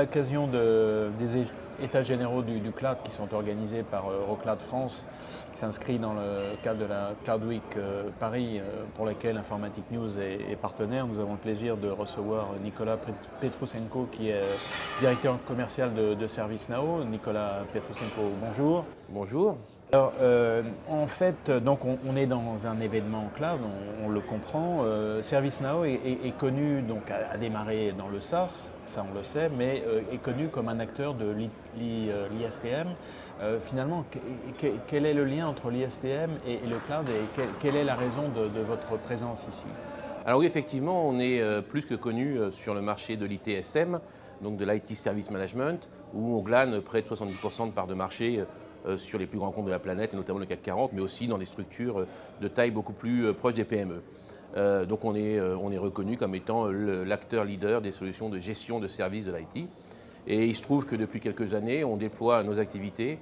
l'occasion des États généraux du cloud qui sont organisés par Eurocloud France, qui s'inscrit dans le cadre de la Cloud Week Paris, pour laquelle Informatic News est partenaire. Nous avons le plaisir de recevoir Nicolas Petrousenko, qui est directeur commercial de ServiceNow. Nicolas Petrousenko, bonjour. Bonjour. Alors, en fait, donc on est dans un événement cloud, on le comprend. ServiceNow est connu, donc a démarré dans le SaaS, ça on le sait, mais est connu comme un acteur de l'ISTM. Finalement, quel est le lien entre l'ISTM et le cloud, et quelle est la raison de votre présence ici? Alors oui, effectivement, on est plus que connu sur le marché de l'ITSM, donc de l'IT Service Management, où on glane près de 70% de parts de marché sur les plus grands comptes de la planète, et notamment le CAC 40, mais aussi dans des structures de taille beaucoup plus proche des PME. Donc on est reconnu comme étant l'acteur leader des solutions de gestion de services de l'IT. Et il se trouve que depuis quelques années, on déploie nos activités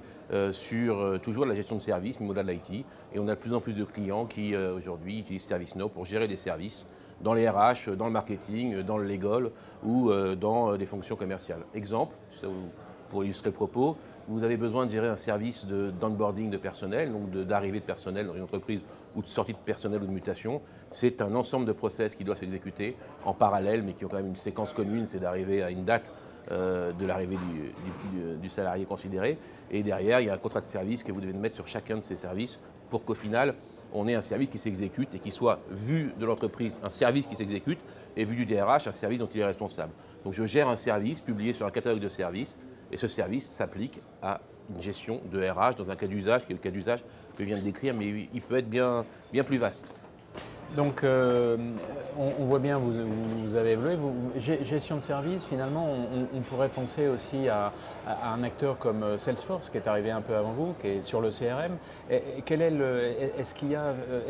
sur toujours la gestion de services, mais au-delà de l'IT. Et on a de plus en plus de clients qui aujourd'hui utilisent ServiceNow pour gérer des services dans les RH, dans le marketing, dans le legal ou dans des fonctions commerciales. Exemple, pour illustrer le propos, vous avez besoin de gérer un service d'onboarding de personnel, donc d'arrivée de personnel dans une entreprise ou de sortie de personnel ou de mutation. C'est un ensemble de process qui doit s'exécuter en parallèle, mais qui ont quand même une séquence commune, c'est d'arriver à une date de l'arrivée du salarié considéré. Et derrière, il y a un contrat de service que vous devez mettre sur chacun de ces services pour qu'au final, on ait un service qui s'exécute et qui soit vu de l'entreprise, un service qui s'exécute, et vu du DRH, un service dont il est responsable. Donc je gère un service publié sur un catalogue de services, et ce service s'applique à une gestion de RH dans un cas d'usage, qui est le cas d'usage que je viens de décrire, mais il peut être bien plus vaste. Donc, on voit bien, vous avez évolué. Gestion de service, finalement, on pourrait penser aussi à un acteur comme Salesforce, qui est arrivé un peu avant vous, qui est sur le CRM. Est-ce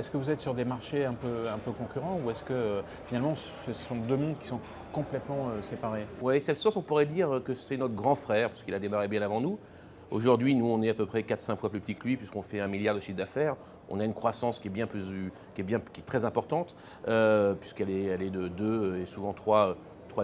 que vous êtes sur des marchés un peu concurrents, ou est-ce que finalement, ce sont deux mondes qui sont complètement séparés? Oui, Salesforce, on pourrait dire que c'est notre grand frère, parce qu'il a démarré bien avant nous. Aujourd'hui, nous, on est à peu près 4-5 fois plus petit que lui, puisqu'on fait 1 milliard de chiffre d'affaires. On a une croissance qui est très importante, puisqu'elle est de 2 et souvent 3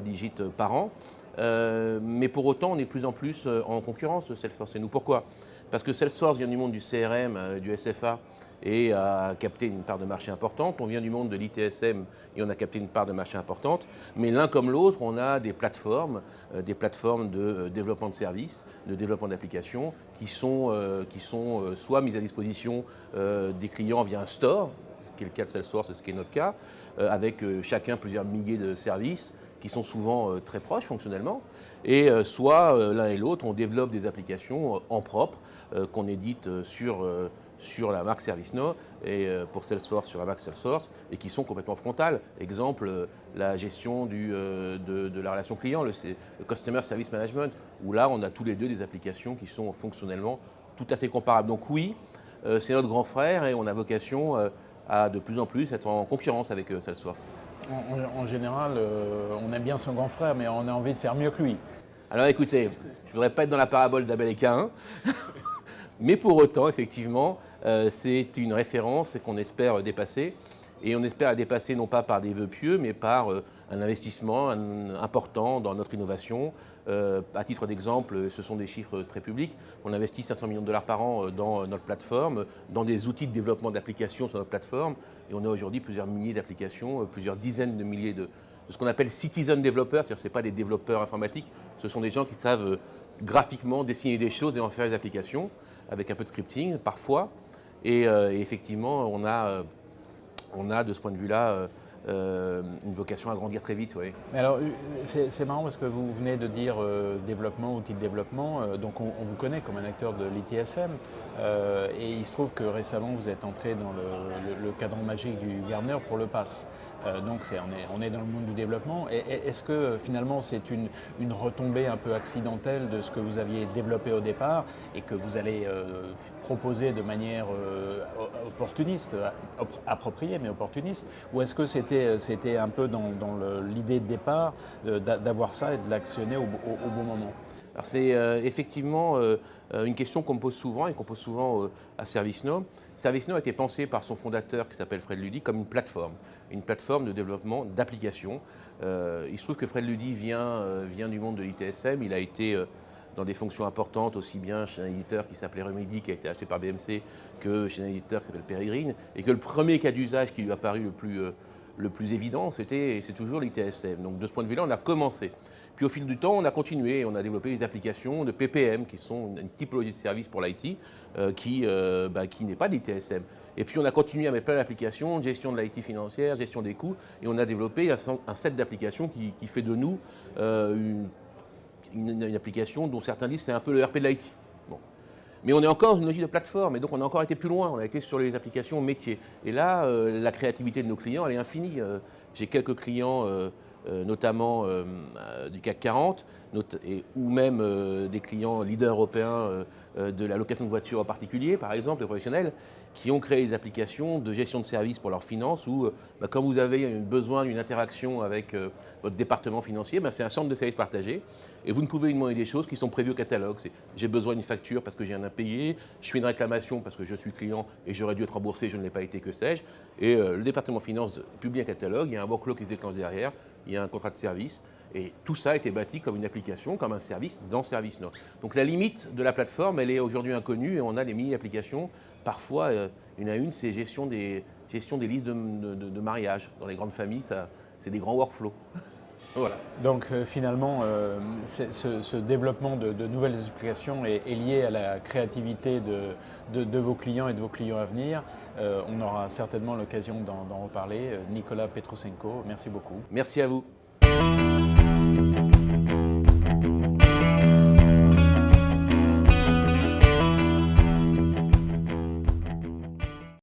digits par an. Mais pour autant, on est de plus en plus en concurrence, Salesforce et nous. Pourquoi? Parce que Salesforce vient du monde du CRM, du SFA, et a capté une part de marché importante. On vient du monde de l'ITSM et on a capté une part de marché importante. Mais l'un comme l'autre, on a des plateformes de développement de services, de développement d'applications qui sont soit mises à disposition des clients via un store, ce qui est le cas de Salesforce, ce qui est notre cas, avec chacun plusieurs milliers de services qui sont souvent très proches fonctionnellement, et soit l'un et l'autre, on développe des applications en propre qu'on édite sur la marque ServiceNow et pour Salesforce sur la marque Salesforce, et qui sont complètement frontales. Exemple, la gestion de la relation client, le Customer Service Management, où là on a tous les deux des applications qui sont fonctionnellement tout à fait comparables. Donc oui, c'est notre grand frère et on a vocation à de plus en plus être en concurrence avec Salesforce. En général, on aime bien son grand frère, mais on a envie de faire mieux que lui. Alors écoutez, je ne voudrais pas être dans la parabole d'Abel et Caïn, mais pour autant, effectivement, c'est une référence qu'on espère dépasser. Et on espère la dépasser non pas par des vœux pieux, mais par un investissement important dans notre innovation. À titre d'exemple, ce sont des chiffres très publics. On investit 500 millions de dollars par an dans notre plateforme, dans des outils de développement d'applications sur notre plateforme. Et on a aujourd'hui plusieurs milliers d'applications, plusieurs dizaines de milliers de ce qu'on appelle citizen developers, c'est-à-dire que ce n'est pas des développeurs informatiques, ce sont des gens qui savent graphiquement dessiner des choses et en faire des applications, avec un peu de scripting parfois. Et effectivement, on a de ce point de vue-là une vocation à grandir très vite. Oui. Mais alors, c'est marrant parce que vous venez de dire développement, outils de développement, donc on vous connaît comme un acteur de l'ITSM, et il se trouve que récemment vous êtes entré dans le cadran magique du Gartner pour le PaaS. Donc on est dans le monde du développement. Et est-ce que finalement c'est une retombée un peu accidentelle de ce que vous aviez développé au départ et que vous allez proposer de manière opportuniste, appropriée mais opportuniste, ou est-ce que c'était un peu dans l'idée de départ d'avoir ça et de l'actionner au bon moment? Alors c'est effectivement une question qu'on me pose souvent et qu'on pose souvent à ServiceNow. ServiceNow a été pensé par son fondateur qui s'appelle Fred Luddy comme une plateforme de développement d'applications. Il se trouve que Fred Luddy vient du monde de l'ITSM, il a été dans des fonctions importantes, aussi bien chez un éditeur qui s'appelait Remedy, qui a été acheté par BMC, que chez un éditeur qui s'appelle Peregrine, et que le premier cas d'usage qui lui a paru le plus évident, c'est toujours l'ITSM. Donc de ce point de vue-là, on a commencé. Puis au fil du temps, on a continué, on a développé des applications de PPM, qui sont une typologie de service pour l'IT, qui n'est pas l'ITSM. Et puis on a continué à mettre plein d'applications, gestion de l'IT financière, gestion des coûts, et on a développé un set d'applications qui fait de nous une application dont certains disent c'est un peu le RP de l'IT. Bon. Mais on est encore dans une logique de plateforme, et donc on a encore été plus loin, on a été sur les applications métiers. Et là, la créativité de nos clients, elle est infinie. J'ai quelques clients, notamment du CAC 40, ou même des clients leaders européens de la location de voitures en particulier, par exemple, les professionnels, qui ont créé des applications de gestion de services pour leurs finances où, quand vous avez besoin d'une interaction avec votre département financier, c'est un centre de services partagé et vous ne pouvez lui demander des choses qui sont prévues au catalogue. J'ai besoin d'une facture parce que j'ai un impayé, je fais une réclamation parce que je suis client et j'aurais dû être remboursé, je ne l'ai pas été, que sais-je. Et le département finance publie un catalogue, il y a un workflow qui se déclenche derrière, il y a un contrat de service. Et tout ça a été bâti comme une application, comme un service dans ServiceNow. Donc la limite de la plateforme, elle est aujourd'hui inconnue et on a des mini-applications. Parfois, une à une, c'est gestion des listes de mariage. Dans les grandes familles, c'est des grands workflows. Voilà. Donc finalement, ce développement de nouvelles applications est lié à la créativité de vos clients et de vos clients à venir. On aura certainement l'occasion d'en reparler. Nicolas Petrousenko, merci beaucoup. Merci à vous.